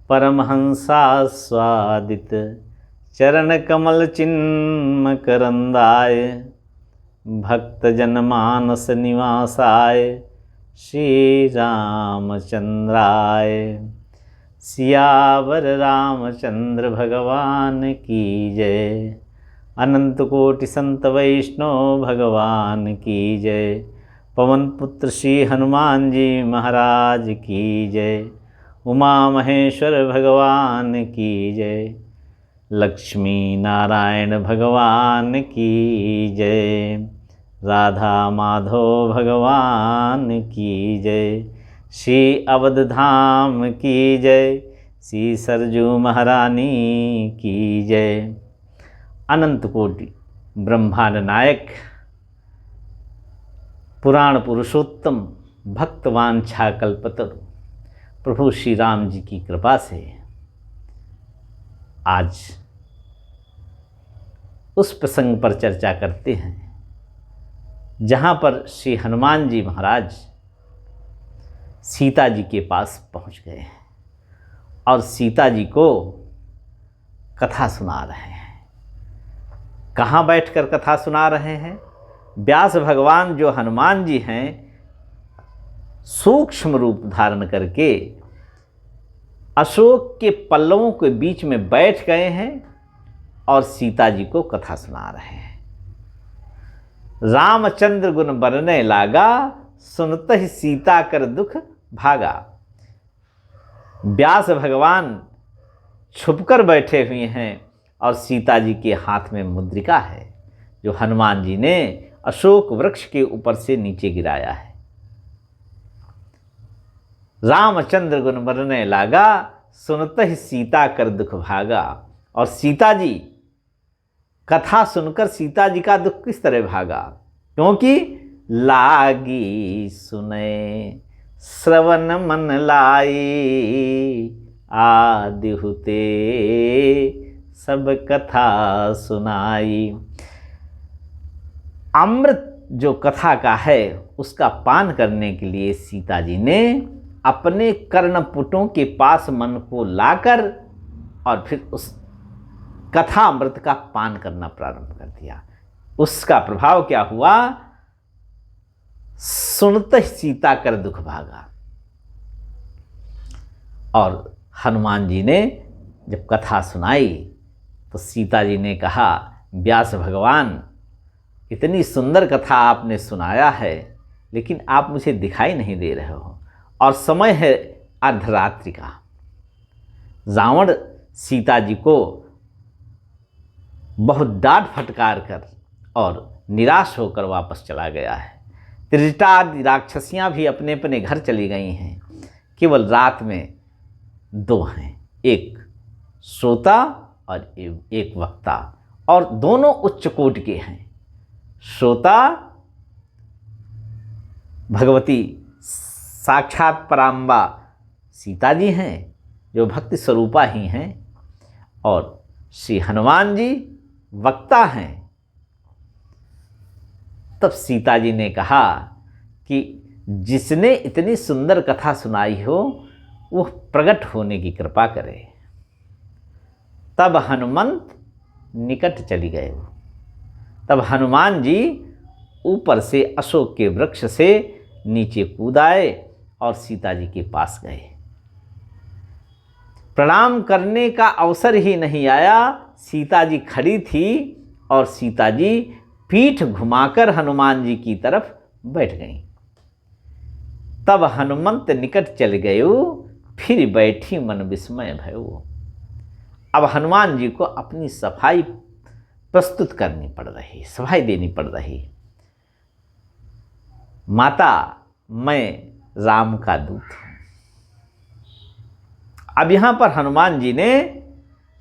परमहंसास्वादित चरण कमल चिन्म करंदाय भक्त जनमानस निवासाय श्री रामचंद्राय। सियावर रामचंद्र भगवान की जय। अनंत कोटि संत वैष्णव भगवान की जय। पवन पुत्र श्री हनुमान जी महाराज की जय। उमा महेश्वर भगवान की जय। लक्ष्मी नारायण भगवान की जय। राधा माधव भगवान की जय। श्री अवध धाम की जय। श्री सरजू महारानी की जय। अनंत कोटि ब्रह्मांड नायक पुराण पुरुषोत्तम भक्तवांछा कल्पतरु प्रभु श्री राम जी की कृपा से आज उस प्रसंग पर चर्चा करते हैं जहाँ पर श्री हनुमान जी महाराज सीता जी के पास पहुँच गए हैं और सीता जी को कथा सुना रहे हैं। कहाँ बैठकर कथा सुना रहे हैं? व्यास भगवान जो हनुमान जी हैं सूक्ष्म रूप धारण करके अशोक के पल्लवों के बीच में बैठ गए हैं और सीता जी को कथा सुना रहे हैं। रामचंद्र गुण बरने लागा, सुनत ही सीता कर दुख भागा। व्यास भगवान छुपकर बैठे हुए हैं और सीता जी के हाथ में मुद्रिका है जो हनुमान जी ने अशोक वृक्ष के ऊपर से नीचे गिराया है। रामचंद्र गुण बरने लागा, सुनत ही सीता कर दुख भागा। और सीता जी कथा सुनकर सीता जी का दुख किस तरह भागा? क्योंकि लागी सुने श्रवण मन लाई, आदि हुते सब कथा सुनाई। अमृत जो कथा का है उसका पान करने के लिए सीता जी ने अपने कर्णपुटों के पास मन को लाकर और फिर उस कथा अमृत का पान करना प्रारंभ कर दिया। उसका प्रभाव क्या हुआ? सुनते ही सीता कर दुख भागा। और हनुमान जी ने जब कथा सुनाई तो सीता जी ने कहा, व्यास भगवान इतनी सुंदर कथा आपने सुनाया है लेकिन आप मुझे दिखाई नहीं दे रहे हो और समय है अर्धरात्रि का। रावण सीता जी को बहुत डांट फटकार कर और निराश होकर वापस चला गया है। त्रिजटा आदि राक्षसियाँ भी अपने अपने घर चली गई हैं। केवल रात में दो हैं, एक श्रोता और एक वक्ता, और दोनों उच्च कोटि के हैं। श्रोता भगवती साक्षात पराम्बा सीता जी हैं जो भक्ति स्वरूपा ही हैं, और श्री हनुमान जी वक्ता हैं। तब सीता जी ने कहा कि जिसने इतनी सुंदर कथा सुनाई हो वो प्रकट होने की कृपा करे। तब हनुमंत निकट चली गए। तब हनुमान जी ऊपर से अशोक के वृक्ष से नीचे कूद आए और सीता जी के पास गए। प्रणाम करने का अवसर ही नहीं आया, सीता जी खड़ी थी और सीता जी पीठ घुमाकर हनुमान जी की तरफ बैठ गईं। तब हनुमंत निकट चल गयो, फिर बैठी मन विस्मय भयो। अब हनुमान जी को अपनी सफाई प्रस्तुत करनी पड़ रही, सफाई देनी पड़ रही। माता, मैं राम का दूत हूँ। अब यहाँ पर हनुमान जी ने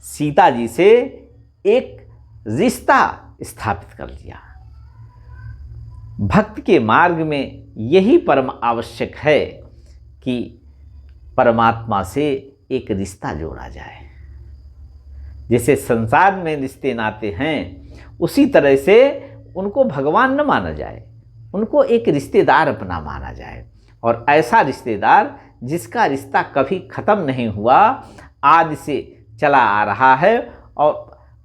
सीता जी से एक रिश्ता स्थापित कर लिया। भक्त के मार्ग में यही परम आवश्यक है कि परमात्मा से एक रिश्ता जोड़ा जाए। जैसे संसार में रिश्ते नाते हैं उसी तरह से उनको भगवान न माना जाए, उनको एक रिश्तेदार अपना माना जाए, और ऐसा रिश्तेदार जिसका रिश्ता कभी ख़त्म नहीं हुआ, आदि से चला आ रहा है और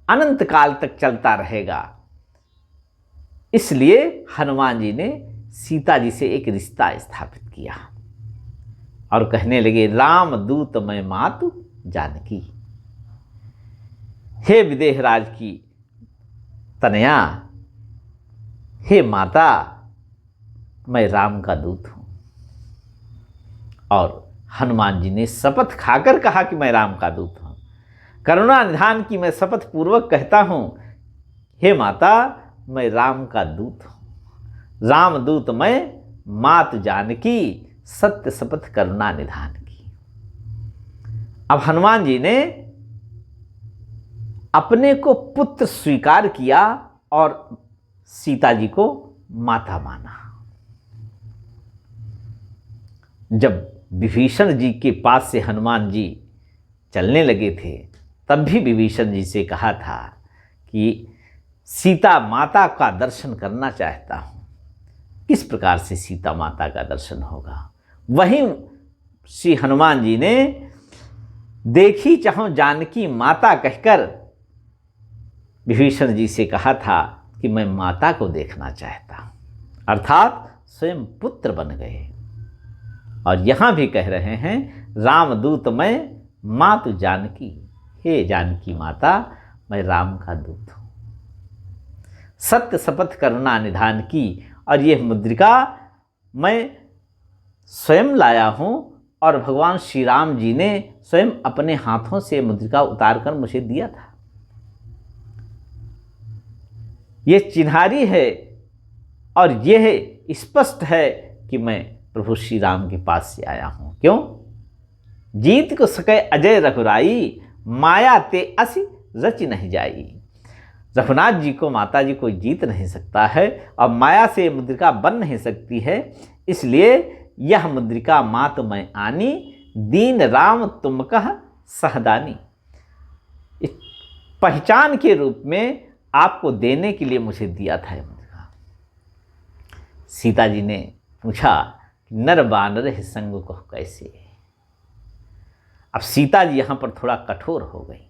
अनंत काल तक चलता रहेगा। इसलिए हनुमान जी ने सीता जी से एक रिश्ता स्थापित किया और कहने लगे, राम दूत मैं मातु जानकी। हे विदेहराज की तनया, हे माता, मैं राम का दूत हूं। और हनुमान जी ने शपथ खाकर कहा कि मैं राम का दूत हूं। करुणा निधान की मैं शपथ पूर्वक कहता हूं, हे माता, मैं राम का दूत हूं। राम दूत मैं मात जानकी, सत्य शपथ करुणा निधान की। अब हनुमान जी ने अपने को पुत्र स्वीकार किया और सीता जी को माता माना। जब विभीषण जी के पास से हनुमान जी चलने लगे थे, तब भी विभीषण जी से कहा था कि सीता माता का दर्शन करना चाहता हूं। किस प्रकार से सीता माता का दर्शन होगा? वहीं श्री हनुमान जी ने देखी चाहो जानकी माता कहकर विभीषण जी से कहा था कि मैं माता को देखना चाहता हूं, अर्थात स्वयं पुत्र बन गए। और यहां भी कह रहे हैं, रामदूत मैं मातु जानकी, हे जानकी माता, मैं राम का दूत हूं। सत्य शपथ करुणा निधान की। और यह मुद्रिका मैं स्वयं लाया हूं और भगवान श्री राम जी ने स्वयं अपने हाथों से मुद्रिका उतारकर मुझे दिया था। यह चिन्हारी है और यह स्पष्ट है कि मैं प्रभु श्री राम के पास से आया हूं। क्यों? जीत को सके अजय रघुराई, माया ते असि रच नहीं जाई। रघुनाथ जी को माता जी कोई जीत नहीं सकता है और माया से मुद्रिका बन नहीं सकती है। इसलिए यह मुद्रिका मात मैं आनी, दीन राम तुम कह सहदानी। इस पहचान के रूप में आपको देने के लिए मुझे दिया था यह मुद्रिका। सीता जी ने पूछा, नर बानर संग को कैसे? अब सीता जी यहां पर थोड़ा कठोर हो गई।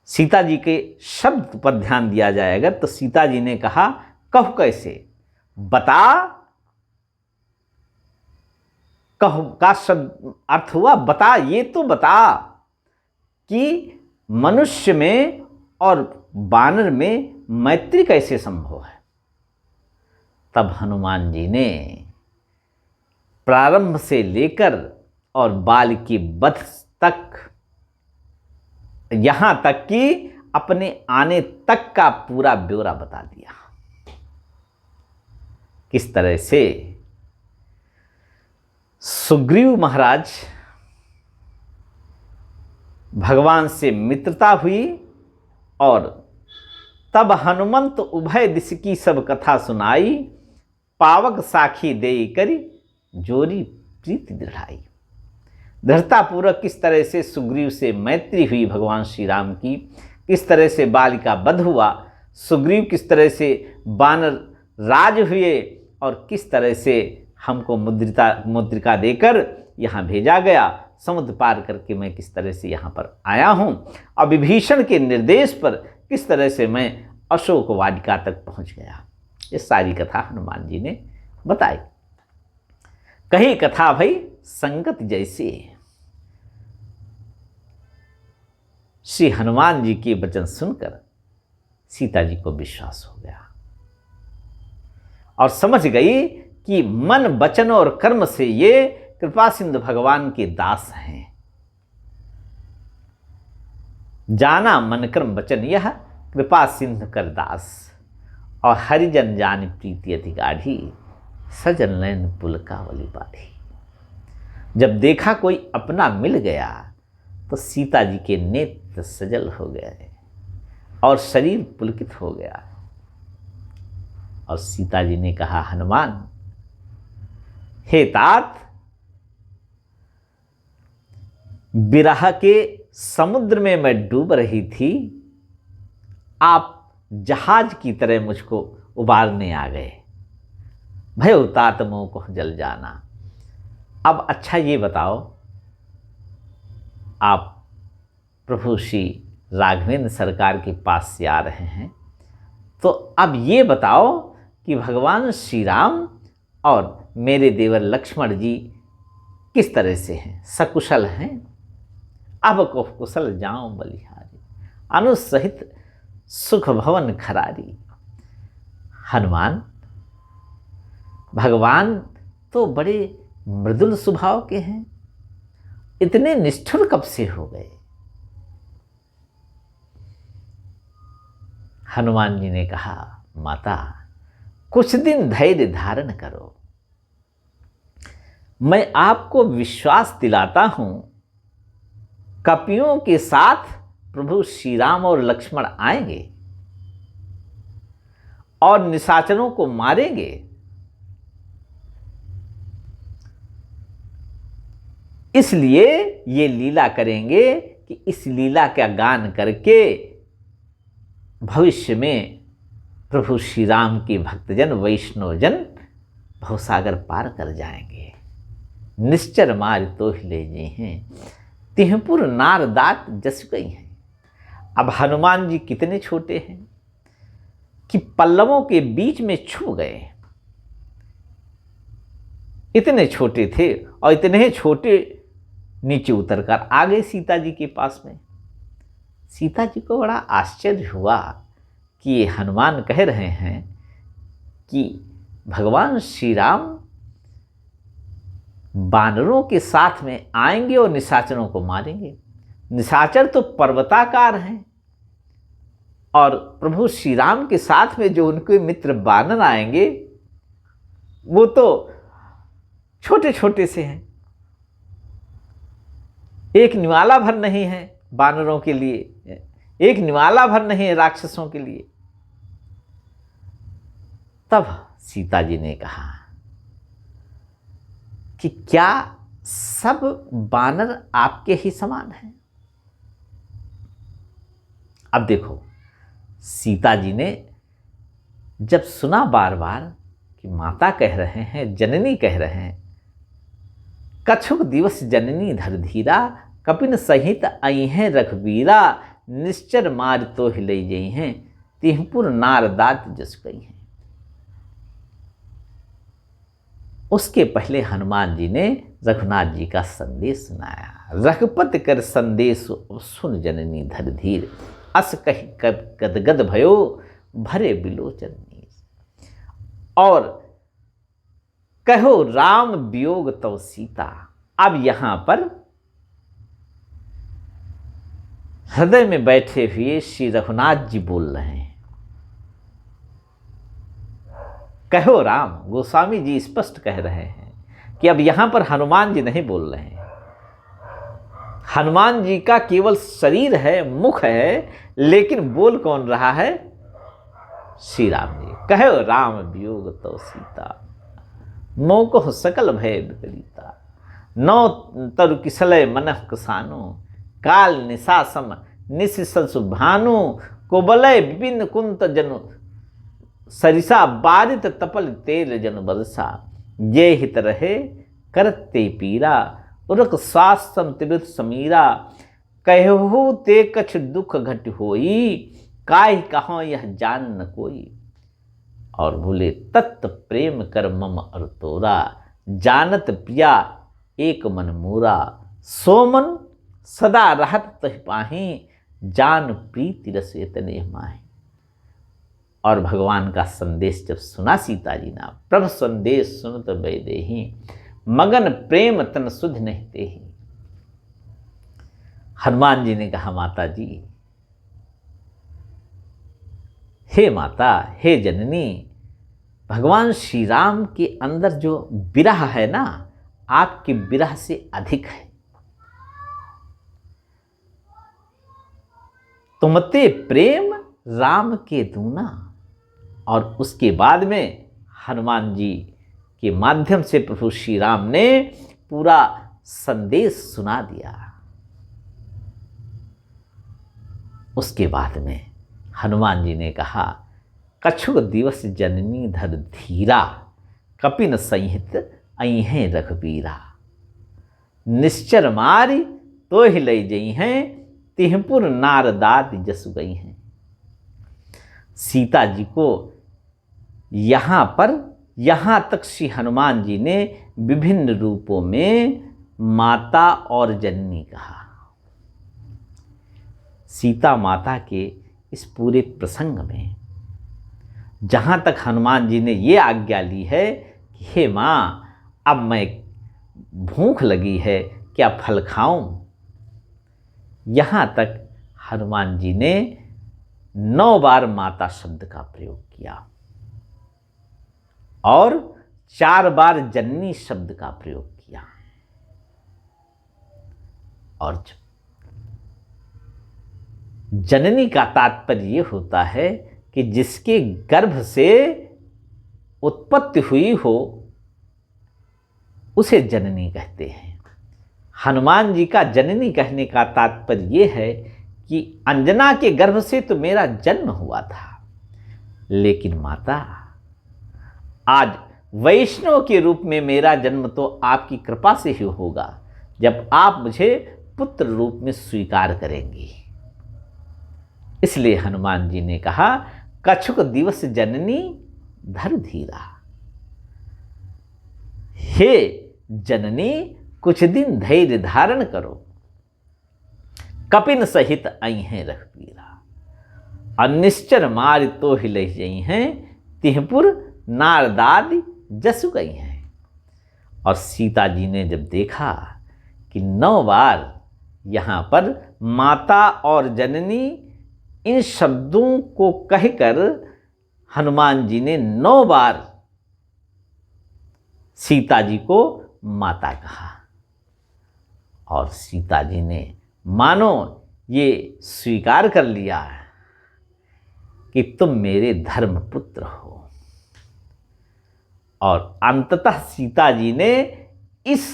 सीता जी के शब्द पर ध्यान दिया जाएगा तो सीता जी ने कहा, कहो कैसे? बता। कहो का शब्द अर्थ हुआ बता। ये तो बता कि मनुष्य में और बानर में मैत्री कैसे संभव है। तब हनुमान जी ने प्रारंभ से लेकर और बाल की वध तक, यहां तक कि अपने आने तक का पूरा ब्यौरा बता दिया। किस तरह से सुग्रीव महाराज भगवान से मित्रता हुई और तब हनुमंत उभय दिश की सब कथा सुनाई, पावक साखी देई करी जोरी प्रीति दृढ़ाई। दृढ़तापूर्वक किस तरह से सुग्रीव से मैत्री हुई भगवान श्री राम की, किस तरह से बाल का वध हुआ, सुग्रीव किस तरह से बानर राज हुए और किस तरह से हमको मुद्रिका देकर यहाँ भेजा गया, समुद्र पार करके मैं किस तरह से यहाँ पर आया हूँ और विभीषण के निर्देश पर किस तरह से मैं अशोक वाटिका तक पहुँच गया। ये सारी कथा हनुमान जी ने बताई। कही कथा भाई संगत जैसे। श्री हनुमान जी के वचन सुनकर सीता जी को विश्वास हो गया और समझ गई कि मन वचन और कर्म से ये कृपा सिंधु भगवान के दास हैं। जाना मन कर्म वचन यह कृपा सिंधु कर दास, और हरिजन जान प्रीति अति गाढ़ी, सजन नयन पुलकावली बाधी। जब देखा कोई अपना मिल गया तो सीता जी के नेत्र सजल हो गए और शरीर पुलकित हो गया। और सीता जी ने कहा, हनुमान, हे तात, विरह के समुद्र में मैं डूब रही थी, आप जहाज की तरह मुझको उबारने आ गए। भयो तात मोह को जल जाना। अब अच्छा ये बताओ, आप प्रभु श्री राघवेंद्र सरकार के पास से आ रहे हैं। तो अब ये बताओ कि भगवान श्री राम और मेरे देवर लक्ष्मण जी किस तरह से हैं, सकुशल हैं? अब को कुशल जाऊं बलिहारी, अनुसहित सुख भवन खरारी। हनुमान भगवान तो बड़े मृदुल स्वभाव के हैं, इतने निष्ठुर कब से हो गए? हनुमान जी ने कहा, माता कुछ दिन धैर्य धारण करो, मैं आपको विश्वास दिलाता हूं, कपियों के साथ प्रभु श्री राम और लक्ष्मण आएंगे और निशाचरों को मारेंगे। इसलिए ये लीला करेंगे कि इस लीला का गान करके भविष्य में प्रभु श्री राम के भक्तजन वैष्णवजन भवसागर पार कर जाएंगे। निश्चर मार तो ले जे हैं, तिहपुर नार दात जस गई हैं। अब हनुमान जी कितने छोटे हैं कि पल्लवों के बीच में छुप गए। इतने छोटे थे और इतने छोटे नीचे उतरकर आ गए सीता जी के पास में। सीता जी को बड़ा आश्चर्य हुआ कि ये हनुमान कह रहे हैं कि भगवान श्री राम बानरों के साथ में आएंगे और निशाचरों को मारेंगे। निशाचर तो पर्वताकार हैं और प्रभु श्री राम के साथ में जो उनके मित्र बानर आएंगे वो तो छोटे छोटे से हैं, एक निवाला भर नहीं है बानरों के लिए, एक निवाला भर नहीं है राक्षसों के लिए। तब सीता जी ने कहा कि क्या सब बानर आपके ही समान हैं? अब देखो, सीता जी ने जब सुना बार बार कि माता कह रहे हैं, जननी कह रहे हैं, कछुक दिवस जननी धर धीरा, कपिन सहित आई हैं रघुबीरा, निश्चर मार तो हिलई जई हैं, तिहपुर नार दात जस गई हैं। उसके पहले हनुमान जी ने रघुनाथ जी का संदेश सुनाया। रघुपति कर संदेश सुन जननी धर धीर, अस कही गदगद भयो भरे बिलोचन नीर। और कहो राम वियोग तव सीता। अब यहां पर हृदय में बैठे हुए श्री रघुनाथ जी बोल रहे हैं। कहो राम, गोस्वामी जी स्पष्ट कह रहे हैं कि अब यहां पर हनुमान जी नहीं बोल रहे हैं। हनुमान जी का केवल शरीर है, मुख है, लेकिन बोल कौन रहा है? श्री राम जी। कहो राम वियोग तो सीता, मोको सकल भय विपरीता, नौ तरु किसलय मनः कसानो, काल निशासम निशिसु भानु, कोबलय विपिन कुंत जनु सरिसा, बारित तपल तेल जन बरसा, जे हित रहे करते पीरा, उरक स्वास्थम त्रिवृत समीरा, कहु ते कछ दुख घट होई, काहि कहो यह जान न कोई। और बोले तत्त प्रेम कर मम अर तोरा, जानत प्रिया एक मन मोरा, सोमन सदा रहत तह पाही, जान प्रीति रस इतने माही। और भगवान का संदेश जब सुना सीता जी ने, प्रभु संदेश सुनत वैदेही, मगन प्रेम तन सुध नहीं तेहि। हनुमान जी ने कहा, माता जी, हे माता, हे जननी, भगवान श्री राम के अंदर जो विरह है ना, आपके विरह से अधिक है। तुमते प्रेम राम के दूना। और उसके बाद में हनुमान जी के माध्यम से प्रभु श्री राम ने पूरा संदेश सुना दिया। उसके बाद में हनुमान जी ने कहा, कछुक दिवस जननी धर धीरा, कपिन संहित अइहें रघुबीरा, निश्चर मारी तो हिलई जई हैं, तिहपुर नारदात जसु गई हैं। सीता जी को यहाँ तक श्री हनुमान जी ने विभिन्न रूपों में माता और जननी कहा। सीता माता के इस पूरे प्रसंग में जहाँ तक हनुमान जी ने ये आज्ञा ली है कि हे माँ, अब मैं भूख लगी है, क्या फल खाऊं, यहाँ तक हनुमान जी ने 9 बार माता शब्द का प्रयोग किया और 4 बार जननी शब्द का प्रयोग किया। और जननी का तात्पर्य ये होता है कि जिसके गर्भ से उत्पत्ति हुई हो उसे जननी कहते हैं। हनुमान जी का जननी कहने का तात्पर्य ये है कि अंजना के गर्भ से तो मेरा जन्म हुआ था, लेकिन माता, आज वैष्णव के रूप में मेरा जन्म तो आपकी कृपा से ही होगा, जब आप मुझे पुत्र रूप में स्वीकार करेंगी। इसलिए हनुमान जी ने कहा, कछुक दिवस जननी धर धीरा। हे जननी, कुछ दिन धैर्य धारण करो, कपिन सहित आई हैं रघुवीरा। अनिश्चर मार तो हिल जई हैं, तिहपुर नारदादि जसु गई हैं। और सीता जी ने जब देखा कि 9 बार यहाँ पर माता और जननी इन शब्दों को कहकर हनुमान जी ने 9 बार सीता जी को माता कहा, और सीता जी ने मानो ये स्वीकार कर लिया कि तुम मेरे धर्मपुत्र हो। और अंततः सीता जी ने इस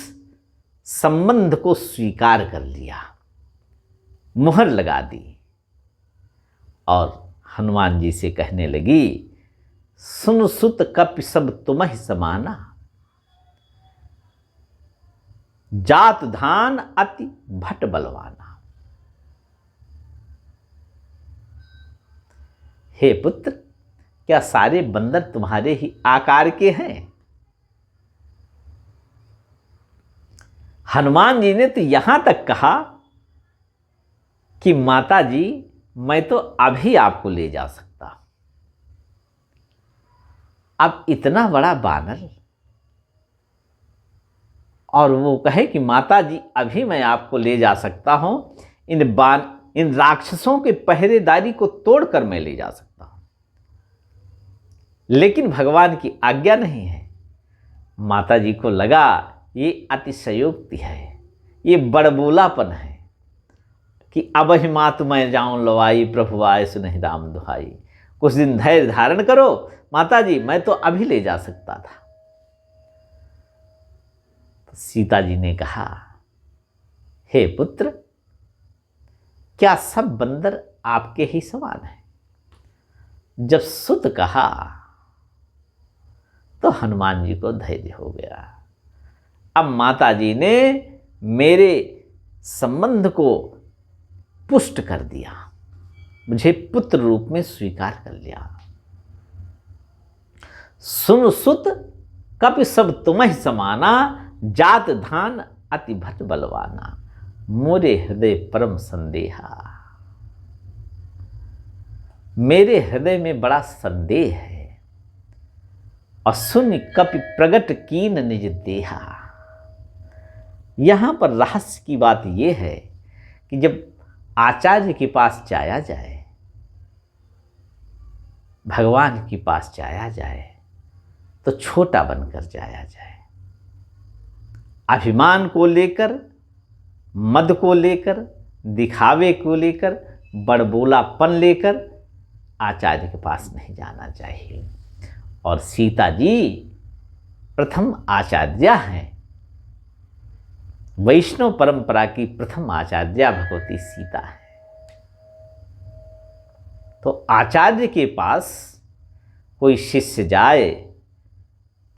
संबंध को स्वीकार कर लिया, मुहर लगा दी और हनुमान जी से कहने लगी, सुन सुत कपि सब तुम्हि समाना, जात धान अति भट बलवाना। हे पुत्र, क्या सारे बंदर तुम्हारे ही आकार के हैं? हनुमान जी ने तो यहां तक कहा कि माता जी, मैं तो अभी आपको ले जा सकता। अब इतना बड़ा बानर और वो कहे कि माता जी अभी मैं आपको ले जा सकता हूं, इन राक्षसों के पहरेदारी को तोड़कर मैं ले जा सकता हूं, लेकिन भगवान की आज्ञा नहीं है। माता जी को लगा ये अतिशयोक्ति है, ये बड़बोलापन है कि अब ही मातु मैं जाऊं लवाई, प्रभु आए सुनहि राम दुहाई। कुछ दिन धैर्य धारण करो माता जी, मैं तो अभी ले जा सकता था। तो सीता जी ने कहा, हे पुत्र, क्या सब बंदर आपके ही समान हैं? जब सुत कहा तो हनुमान जी को धैर्य हो गया। अब माता जी ने मेरे संबंध को पुष्ट कर दिया, मुझे पुत्र रूप में स्वीकार कर लिया। सुन सुत कपि सब तुम्हि समाना, जात धान अति भट बलवाना, मोरे हृदय परम संदेहा। मेरे हृदय में बड़ा संदेह है, और सुन कपि प्रगट कीन निज देहा। यहां पर रहस्य की बात यह है कि जब आचार्य के पास जाया जाए, भगवान के पास जाया जाए, तो छोटा बनकर जाया जाए। अभिमान को लेकर, मद को लेकर, दिखावे को लेकर, बड़बोलापन लेकर आचार्य के पास नहीं जाना चाहिए। और सीता जी प्रथम आचार्या हैं, वैष्णव परंपरा की प्रथम आचार्या भगवती सीता है। तो आचार्य के पास कोई शिष्य जाए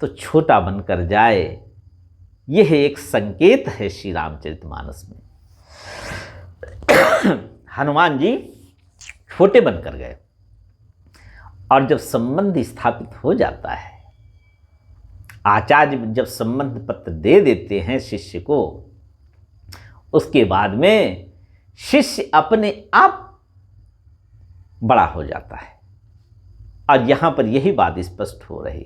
तो छोटा बनकर जाए, यह एक संकेत है श्री रामचरितमानस में। हनुमान जी छोटे बनकर गए। और जब संबंध स्थापित हो जाता है, आचार्य जब संबंध पत्र दे देते हैं शिष्य को, उसके बाद में शिष्य अपने आप बड़ा हो जाता है। और यहां पर यही बात स्पष्ट हो रही,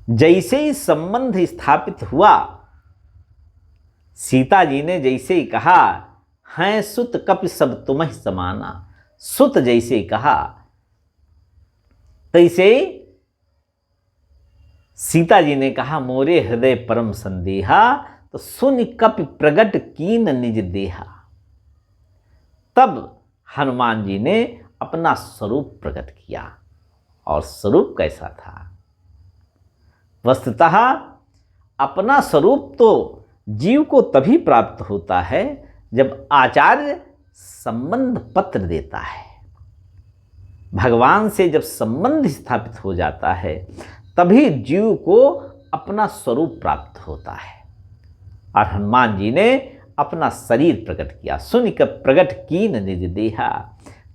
जैसे ही संबंध स्थापित हुआ, सीता जी ने जैसे ही कहा, हैं सुत कपि सब तुम्हें समाना, सुत जैसे ही कहा, तैसे सीता जी ने कहा, मोरे हृदय परम संदेहा, तो सुन कपि प्रगट कीन निज देहा। तब हनुमान जी ने अपना स्वरूप प्रकट किया। और स्वरूप कैसा था? वस्तुतः अपना स्वरूप तो जीव को तभी प्राप्त होता है जब आचार्य संबंध पत्र देता है। भगवान से जब संबंध स्थापित हो जाता है, तभी जीव को अपना स्वरूप प्राप्त होता है। और हनुमान जी ने अपना शरीर प्रकट किया। सुनिक प्रगट कीन निज देहा,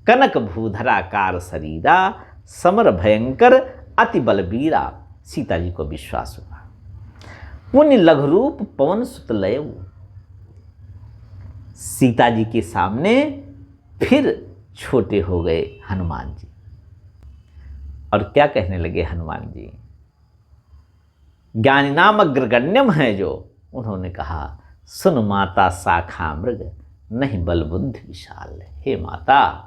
कनक भूधराकार शरीरा, समर भयंकर अति बलबीरा। सीता जी को विश्वास हुआ। पुण्य लघु रूप पवन सुत लयऊ। सीता जी के सामने फिर छोटे हो गए हनुमान जी। और क्या कहने लगे हनुमान जी? ज्ञानी नाम अग्रगण्यम है जो, उन्होंने कहा, सुन माता शाखा मृग, नहीं बल बुद्धि विशाल। हे माता,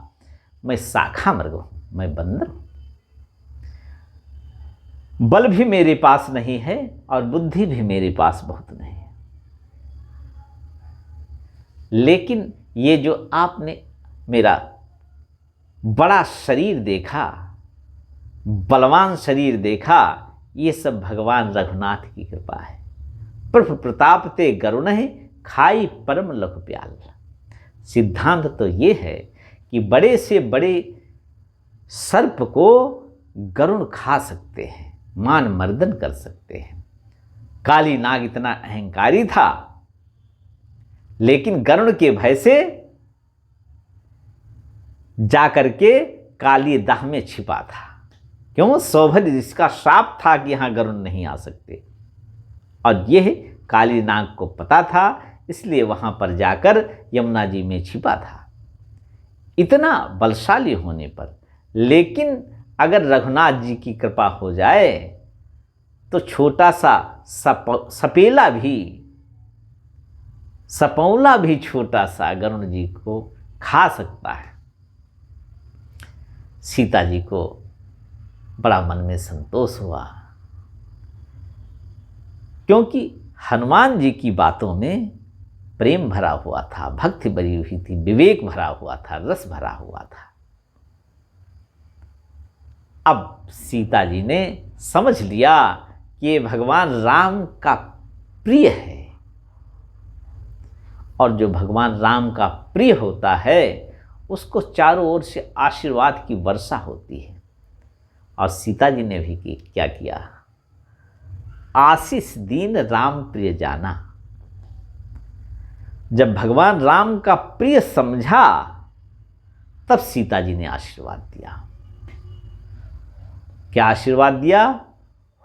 मैं शाखा मृग हूं, मैं बंदर हूं, बल भी मेरे पास नहीं है और बुद्धि भी मेरे पास बहुत नहीं है। लेकिन ये जो आपने मेरा बड़ा शरीर देखा, बलवान शरीर देखा, ये सब भगवान रघुनाथ की कृपा है। प्रभु प्रताप ते गरुण है, खाई परम लघु प्याल। सिद्धांत तो ये है कि बड़े से बड़े सर्प को गरुण खा सकते हैं, मान मर्दन कर सकते हैं। काली नाग इतना अहंकारी था, लेकिन गरुण के भय से जाकर के काली दाह में छिपा था। क्यों? सौभद्र जिसका श्राप था कि यहां गरुण नहीं आ सकते, और यह काली नाग को पता था, इसलिए वहां पर जाकर यमुना जी में छिपा था। इतना बलशाली होने पर, लेकिन अगर रघुनाथ जी की कृपा हो जाए तो छोटा सा सपेला भी, सपौला भी छोटा सा गरुण जी को खा सकता है। सीता जी को बड़ा मन में संतोष हुआ, क्योंकि हनुमान जी की बातों में प्रेम भरा हुआ था, भक्ति भरी हुई थी, विवेक भरा हुआ था, रस भरा हुआ था। अब सीता जी ने समझ लिया कि ये भगवान राम का प्रिय है, और जो भगवान राम का प्रिय होता है उसको चारों ओर से आशीर्वाद की वर्षा होती है। और सीता जी ने भी क्या किया? आशीष दीन राम प्रिय जाना। जब भगवान राम का प्रिय समझा, तब सीता जी ने आशीर्वाद दिया। क्या आशीर्वाद दिया?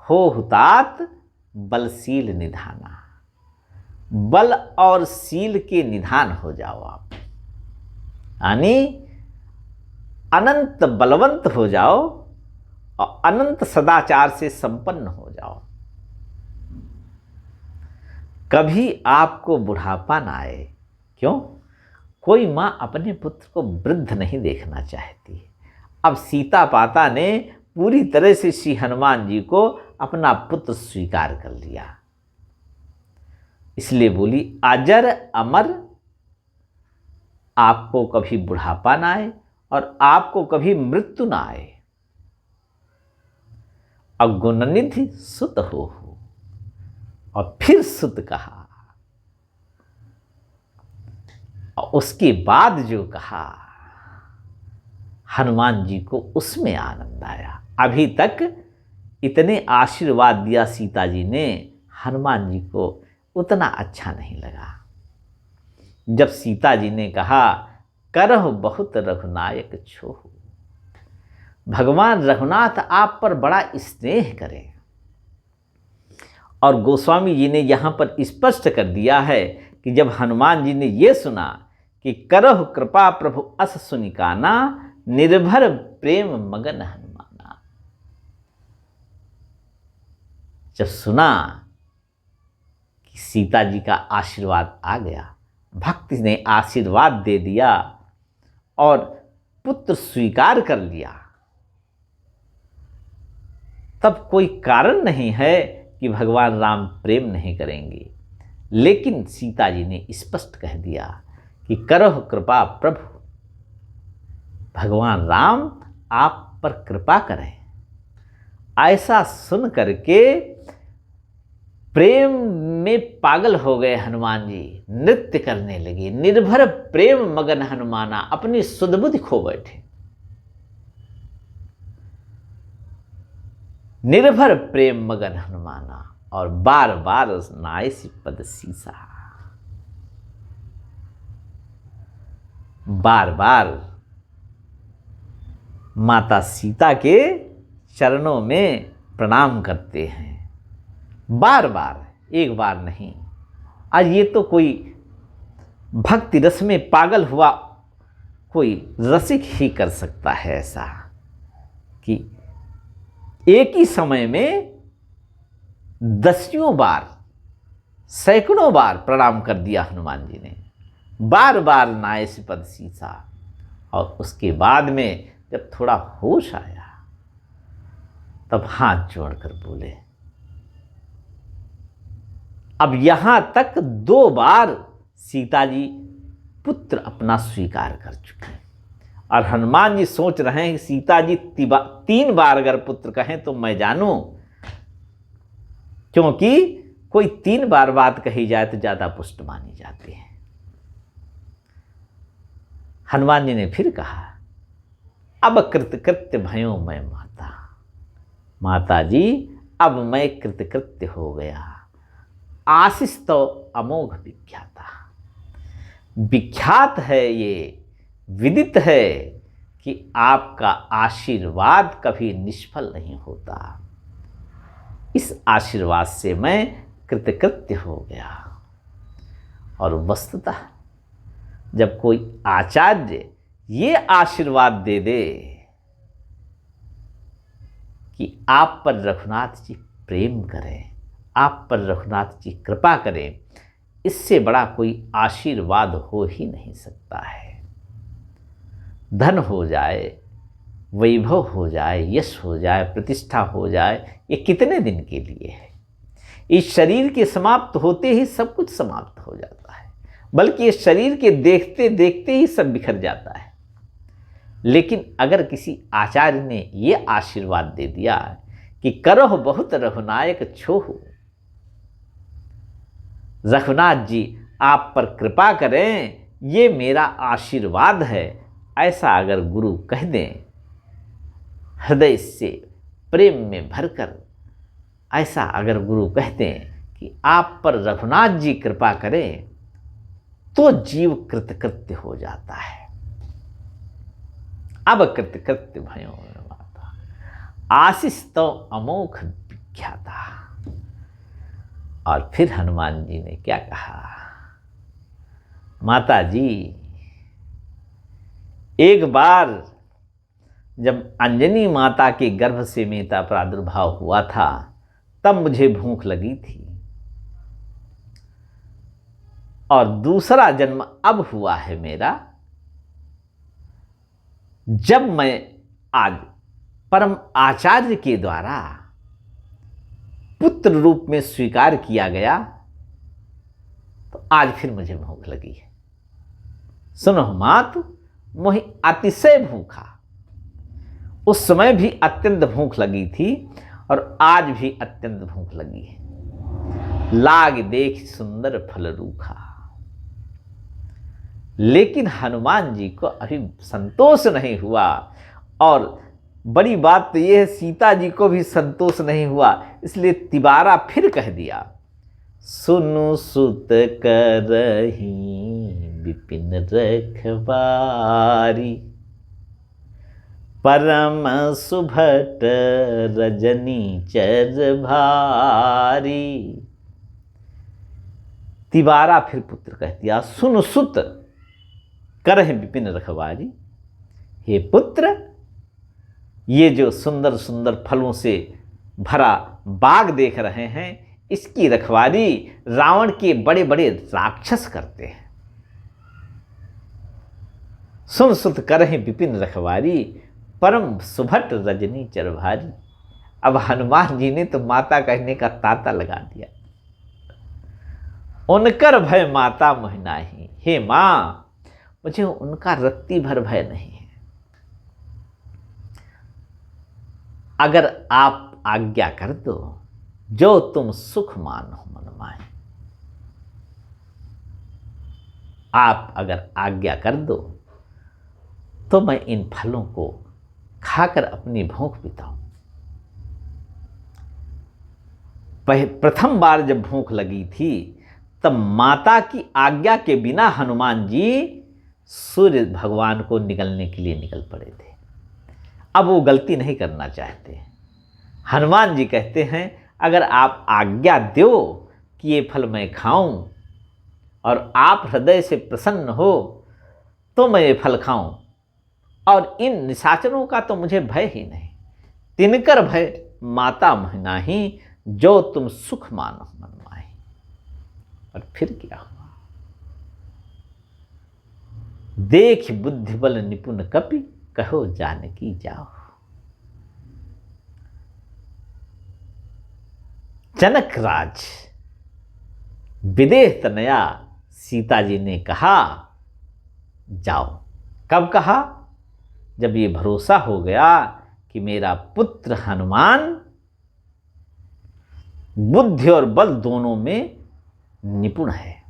हो हुतात बलशील निधाना। बल और शील के निधान हो जाओ आप, यानी अनंत बलवंत हो जाओ और अनंत सदाचार से संपन्न हो जाओ। कभी आपको बुढ़ापा ना आए। क्यों? कोई मां अपने पुत्र को वृद्ध नहीं देखना चाहती। अब सीता माता ने पूरी तरह से श्री हनुमान जी को अपना पुत्र स्वीकार कर लिया। इसलिए बोली, अजर अमर, आपको कभी बुढ़ापा ना आए और आपको कभी मृत्यु ना आए। अगुणनिधि सुत हो, और फिर सुत कहा, और उसके बाद जो कहा, हनुमान जी को उसमें आनंद आया। अभी तक इतने आशीर्वाद दिया सीता जी ने, हनुमान जी को उतना अच्छा नहीं लगा। जब सीता जी ने कहा, करह बहुत रघुनायक छोहु। भगवान रघुनाथ आप पर बड़ा स्नेह करें। और गोस्वामी जी ने यहाँ पर स्पष्ट कर दिया है कि जब हनुमान जी ने ये सुना कि करहु कृपा प्रभु अस सुनिकाना, निर्भर प्रेम मगन हनुमाना। जब सुना कि सीता जी का आशीर्वाद आ गया, भक्ति ने आशीर्वाद दे दिया और पुत्र स्वीकार कर लिया, तब कोई कारण नहीं है कि भगवान राम प्रेम नहीं करेंगे। लेकिन सीता जी ने स्पष्ट कह दिया कि करह कृपा प्रभु, भगवान राम आप पर कृपा करें। ऐसा सुन करके प्रेम में पागल हो गए हनुमान जी, नृत्य करने लगे। निर्भर प्रेम मगन हनुमाना, अपनी सुधबुद्धि खो बैठे। निर्भर प्रेम मगन हनुमाना, और बार बार नायसि पद सीसा, बार बार माता सीता के चरणों में प्रणाम करते हैं। बार बार, एक बार नहीं। आज ये तो कोई भक्ति रस में पागल हुआ कोई रसिक ही कर सकता है ऐसा, कि एक ही समय में दसियों बार, सैकड़ों बार प्रणाम कर दिया हनुमान जी ने। बार बार नायसि पद सीसा। और उसके बाद में जब थोड़ा होश आया, तब हाथ जोड़कर बोले। अब यहां तक 2 बार सीता जी पुत्र अपना स्वीकार कर चुके हैं, और हनुमान जी सोच रहे हैं कि सीता जी 3 बार अगर पुत्र कहें तो मैं जानूं, क्योंकि कोई 3 बार बात कही जाए तो ज्यादा पुष्ट मानी जाती है। हनुमान जी ने फिर कहा, अब कृतकृत्य भयो मैं माता। माता जी, अब मैं कृतकृत्य हो गया। आशीष तो अमोघ विख्याता, विख्यात है, ये विदित है कि आपका आशीर्वाद कभी निष्फल नहीं होता। इस आशीर्वाद से मैं कृतकृत्य हो गया। और वस्तुतः जब कोई आचार्य ये आशीर्वाद दे दे कि आप पर रघुनाथ जी प्रेम करें, आप पर रघुनाथ जी कृपा करें, इससे बड़ा कोई आशीर्वाद हो ही नहीं सकता है। धन हो जाए, वैभव हो जाए, यश हो जाए, प्रतिष्ठा हो जाए, ये कितने दिन के लिए है? इस शरीर के समाप्त होते ही सब कुछ समाप्त हो जाता है, बल्कि इस शरीर के देखते देखते ही सब बिखर जाता है। लेकिन अगर किसी आचार्य ने ये आशीर्वाद दे दिया कि करह बहुत रघुनायक छोहु, रघुनाथ जी आप पर कृपा करें, ये मेरा आशीर्वाद है, ऐसा अगर गुरु कह दें हृदय से प्रेम में भरकर, ऐसा अगर गुरु कहते हैं कि आप पर रघुनाथ जी कृपा करें, तो जीव कृतकृत्य हो जाता है। अब कृतकृत्य भयो माता, आशीष तो अमोघ विख्याता। और फिर हनुमान जी ने क्या कहा, माता जी, एक बार जब अंजनी माता के गर्भ से मेरा प्रादुर्भाव हुआ था, तब मुझे भूख लगी थी, और दूसरा जन्म अब हुआ है मेरा, जब मैं आज परम आचार्य के द्वारा पुत्र रूप में स्वीकार किया गया, तो आज फिर मुझे भूख लगी है। सुनो मात, मोहि अतिशय भूखा। उस समय भी अत्यंत भूख लगी थी और आज भी अत्यंत भूख लगी है। लाग देख सुंदर फल रूखा। लेकिन हनुमान जी को अभी संतोष नहीं हुआ, और बड़ी बात तो यह है सीता जी को भी संतोष नहीं हुआ, इसलिए तिबारा फिर कह दिया, सुनु सुत करही विपिन रखवारी, परम सुभट रजनी चर भारी। तिवारा फिर पुत्र कह दिया, सुन सुत करहि विपिन रखवारी। हे पुत्र, ये जो सुंदर सुंदर फलों से भरा बाग देख रहे हैं, इसकी रखवाली रावण के बड़े बड़े राक्षस करते हैं। सुन सुत करहि विपिन रखवारी, परम सुभट रजनी चरभारी। अब हनुमान जी ने तो माता कहने का तांता लगा दिया। उनकर भय माता मोहि नाहि, हे मां, मुझे उनका रत्ती भर भय नहीं है। अगर आप आज्ञा कर दो, जो तुम सुख मानो मन माहे। आप अगर आज्ञा कर दो तो मैं इन फलों को खाकर अपनी भूख बिताऊं। प्रथम बार जब भूख लगी थी तब माता की आज्ञा के बिना हनुमान जी सूर्य भगवान को निगलने के लिए निकल पड़े थे। अब वो गलती नहीं करना चाहते। हनुमान जी कहते हैं, अगर आप आज्ञा दो कि ये फल मैं खाऊं और आप हृदय से प्रसन्न हो तो मैं ये फल खाऊं, और इन निशाचरों का तो मुझे भय ही नहीं। तिनकर भय माता मोहि नाहि, जो तुम सुख मानो मन माहि। और फिर क्या हुआ? देख बुद्धि बल निपुण कपि, कहो जानकी जाओ। जनक राज विदेह तनया सीता जी ने कहा जाओ। कब कहा? जब ये भरोसा हो गया कि मेरा पुत्र हनुमान बुद्धि और बल दोनों में निपुण है,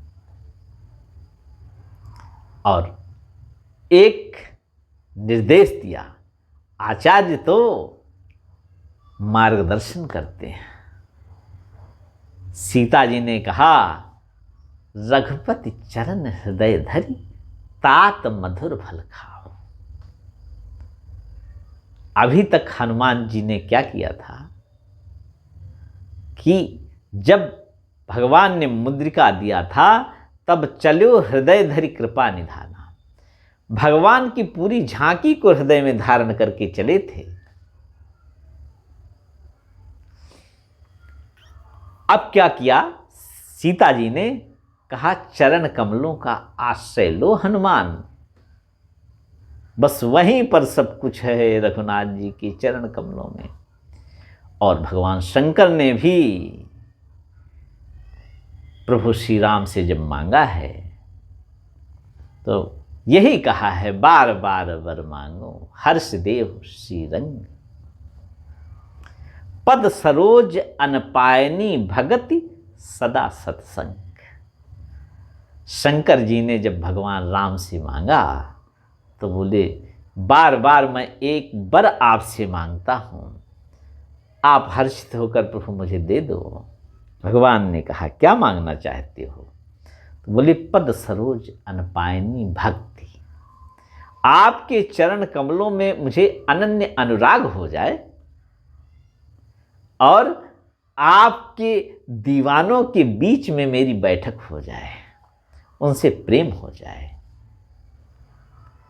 और एक निर्देश दिया, आचार्य तो मार्गदर्शन करते हैं। सीता जी ने कहा, रघुपति चरण हृदय धरि, तात मधुर फल खाओ। अभी तक हनुमान जी ने क्या किया था कि जब भगवान ने मुद्रिका दिया था तब चलो हृदय धरि कृपा निधाना, भगवान की पूरी झांकी को हृदय में धारण करके चले थे। अब क्या किया? सीता जी ने कहा, चरण कमलों का आश्रय लो हनुमान। बस वहीं पर सब कुछ है रघुनाथ जी के चरण कमलों में। और भगवान शंकर ने भी प्रभु श्री राम से जब मांगा है तो यही कहा है, बार बार वर मांगो हर्ष देव श्री रंग, पद सरोज अनपायनी भगति सदा सत्संग। शंकर जी ने जब भगवान राम से मांगा तो बोले, बार बार मैं एक बर आपसे मांगता हूँ, आप हर्षित होकर प्रभु मुझे दे दो। भगवान ने कहा, क्या मांगना चाहते हो? तो बोले, पद सरोज अनपायनी भक्ति, आपके चरण कमलों में मुझे अनन्य अनुराग हो जाए और आपके दीवानों के बीच में मेरी बैठक हो जाए, उनसे प्रेम हो जाए।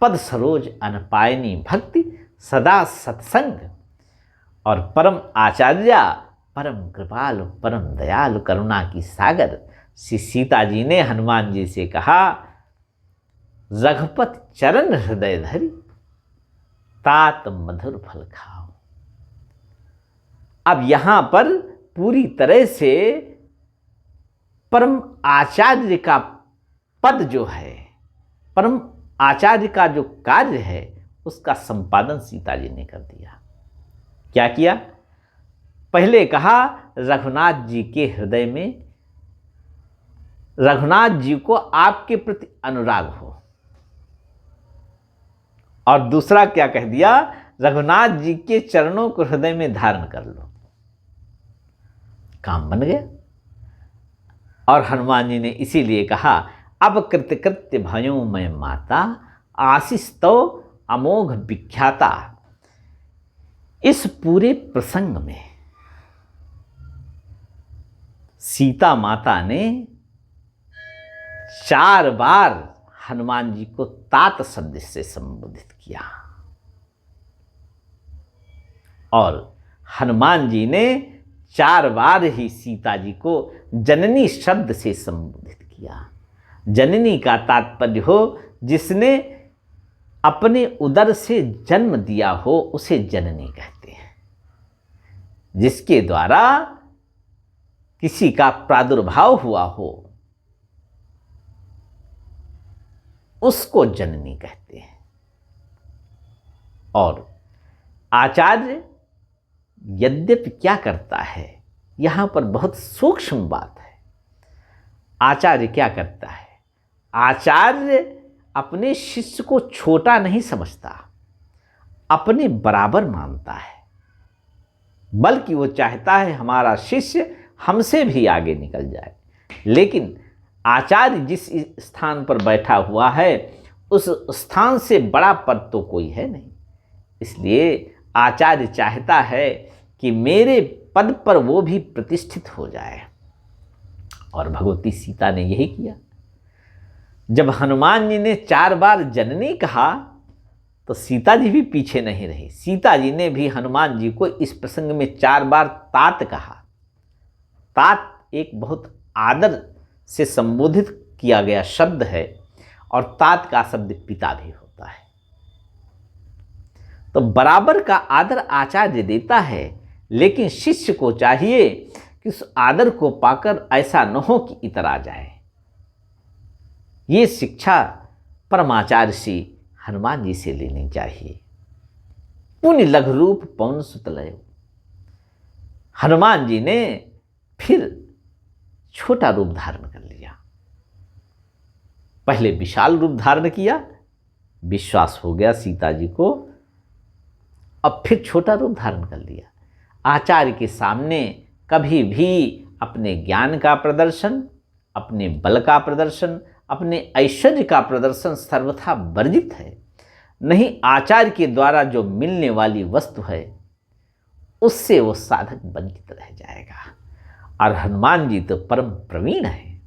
पद सरोज अनपायनी भक्ति सदा सत्संग। और परम आचार्य, परम कृपालु, परम दयालु, करुणा की सागर श्री सीता जी ने हनुमान जी से कहा, रघुपति चरण हृदय धरि, तात मधुर फल खाओ। अब यहां पर पूरी तरह से परम आचार्य का पद जो है, परम आचार्य का जो कार्य है, उसका संपादन सीता जी ने कर दिया। क्या किया? पहले कहा, रघुनाथ जी के हृदय में, रघुनाथ जी को आपके प्रति अनुराग हो। और दूसरा क्या कह दिया? रघुनाथ जी के चरणों को हृदय में धारण कर लो। काम बन गया। और हनुमान जी ने इसीलिए कहा, अब कृतकृत्य भयो मैं माता, आशीष तो अमोघ विख्याता। इस पूरे प्रसंग में सीता माता ने 4 बार हनुमान जी को तात शब्द से संबोधित किया और हनुमान जी ने 4 बार ही सीता जी को जननी शब्द से संबोधित किया। जननी का तात्पर्य हो जिसने अपने उदर से जन्म दिया हो उसे जननी कहते हैं। जिसके द्वारा किसी का प्रादुर्भाव हुआ हो उसको जननी कहते हैं। और आचार्य यद्यपि क्या करता है, यहां पर बहुत सूक्ष्म बात है। आचार्य क्या करता है? आचार्य अपने शिष्य को छोटा नहीं समझता, अपने बराबर मानता है, बल्कि वो चाहता है हमारा शिष्य हमसे भी आगे निकल जाए। लेकिन आचार्य जिस स्थान पर बैठा हुआ है उस स्थान से बड़ा पद तो कोई है नहीं, इसलिए आचार्य चाहता है कि मेरे पद पर वो भी प्रतिष्ठित हो जाए। और भगवती सीता ने यही किया। जब हनुमान जी ने 4 बार जननी कहा तो सीता जी भी पीछे नहीं रही। सीता जी ने भी हनुमान जी को इस प्रसंग में 4 बार तात कहा। तात एक बहुत आदर से संबोधित किया गया शब्द है और तात का शब्द पिता भी होता है। तो बराबर का आदर आचार्य देता है, लेकिन शिष्य को चाहिए कि उस आदर को पाकर ऐसा न हो कि इतरा जाए। ये शिक्षा परमाचार्य श्री हनुमान जी से लेनी चाहिए। पुण्य लघु रूप पवन सुत लयो। हनुमान जी ने फिर छोटा रूप धारण कर लिया। पहले विशाल रूप धारण किया, विश्वास हो गया सीता जी को। अब फिर छोटा रूप धारण कर लिया। आचार्य के सामने कभी भी अपने ज्ञान का प्रदर्शन, अपने बल का प्रदर्शन, अपने ऐश्वर्य का प्रदर्शन सर्वथा वर्जित है। नहीं, आचार्य के द्वारा जो मिलने वाली वस्तु है उससे वो साधक वंचित रह जाएगा। और हनुमान जी तो परम प्रवीण है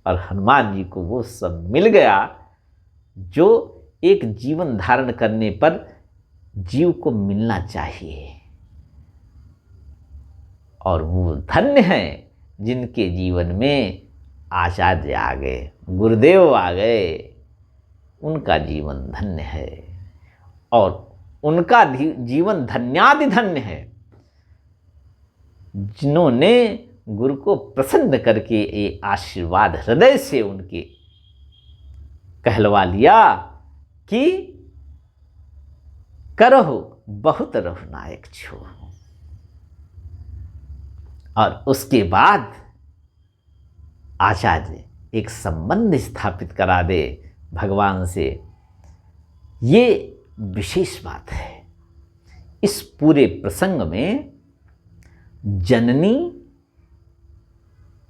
और हनुमान जी को वो सब मिल गया जो एक जीवन धारण करने पर जीव को मिलना चाहिए। और वो धन्य हैं जिनके जीवन में आचार्य आ गए, गुरुदेव आ गए। उनका जीवन धन्य है और उनका जीवन धन्यादि धन्य है जिन्होंने गुरु को प्रसन्न करके ये आशीर्वाद हृदय से उनके कहलवा लिया कि करहु बहुत रघुनायक छो। और उसके बाद आचार्य एक संबंध स्थापित करा दे भगवान से, ये विशेष बात है। इस पूरे प्रसंग में जननी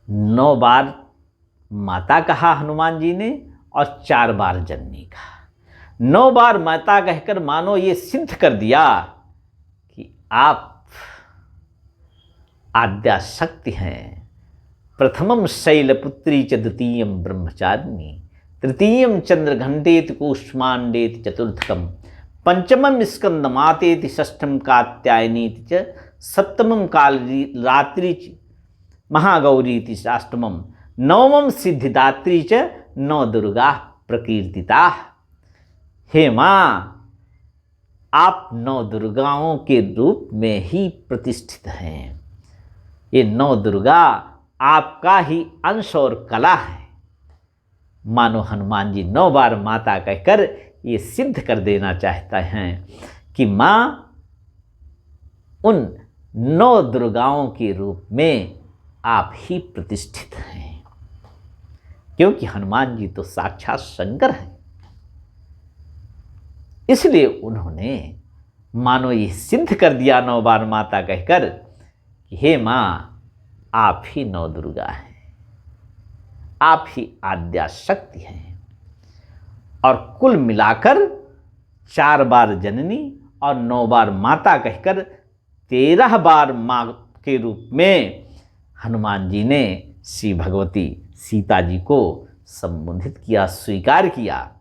9 बार माता कहा हनुमान जी ने और 4 बार जननी कहा। 9 बार माता कहकर मानो ये सिद्ध कर दिया कि आप आद्या शक्ति हैं। प्रथमम शैलपुत्री च द्वितीयम ब्रह्मचारिणी, तृतीयम चंद्रघंटेति कूष्मांडेति चतुर्थकम, पंचमम स्कंदमातेति षष्ठम कात्यायनीति च, सप्तमम कालरात्रि च महागौरीति अष्टमम, नवमम सिद्धिदात्री च नौ दुर्गा प्रकीर्तिता। हे माँ, आप 9 दुर्गाओं के रूप में ही प्रतिष्ठित हैं। ये 9 दुर्गा आपका ही अंश और कला है। मानो हनुमान जी 9 बार माता कहकर ये सिद्ध कर देना चाहते हैं कि माँ उन 9 दुर्गाओं के रूप में आप ही प्रतिष्ठित हैं, क्योंकि हनुमान जी तो साक्षात शंकर हैं। इसलिए उन्होंने मानो ये सिद्ध कर दिया 9 बार माता कहकर कि हे माँ, आप ही 9 दुर्गा हैं। आप ही आद्या शक्ति हैं। और कुल मिलाकर 4 बार जननी और 9 बार माता कहकर 13 बार माँ के रूप में हनुमान जी ने श्री भगवती सीता जी को संबोधित किया, स्वीकार किया।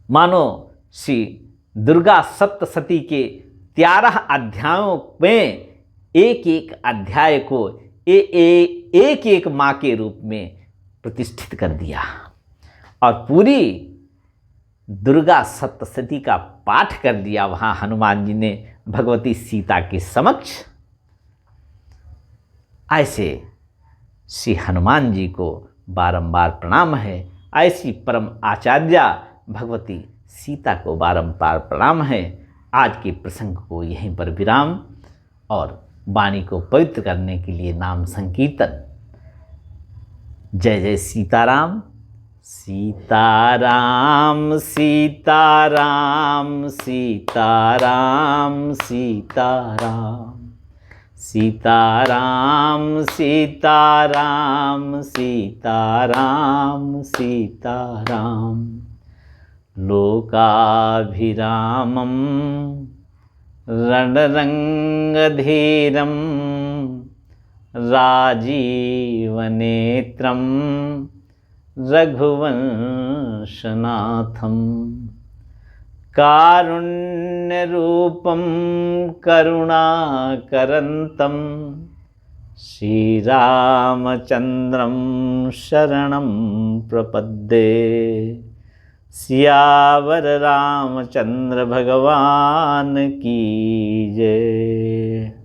मानो श्री दुर्गा सप्तशती के 13 अध्यायों में एक एक अध्याय को एक एक माँ के रूप में प्रतिष्ठित कर दिया और पूरी दुर्गा सप्तशती का पाठ कर दिया वहाँ हनुमान जी ने भगवती सीता के समक्ष। ऐसे श्री हनुमान जी को बारंबार प्रणाम है, ऐसी परम आचार्या भगवती सीता को बारंबार प्रणाम है। आज के प्रसंग को यहीं पर विराम और वाणी को पवित्र करने के लिए नाम संकीर्तन। जय जय सीताराम। सीताराम सीताराम सीताराम सीताराम सीताराम सीताराम सीताराम सीताराम। लोकाभिरामं रणरङ्गधीरं राजीवनेत्रं रघुवंशनाथं कारुण्यरूपं करुणाकरन्तं श्रीरामचन्द्रं शरणं प्रपद्ये। सियावर रामचंद्र भगवान की जय।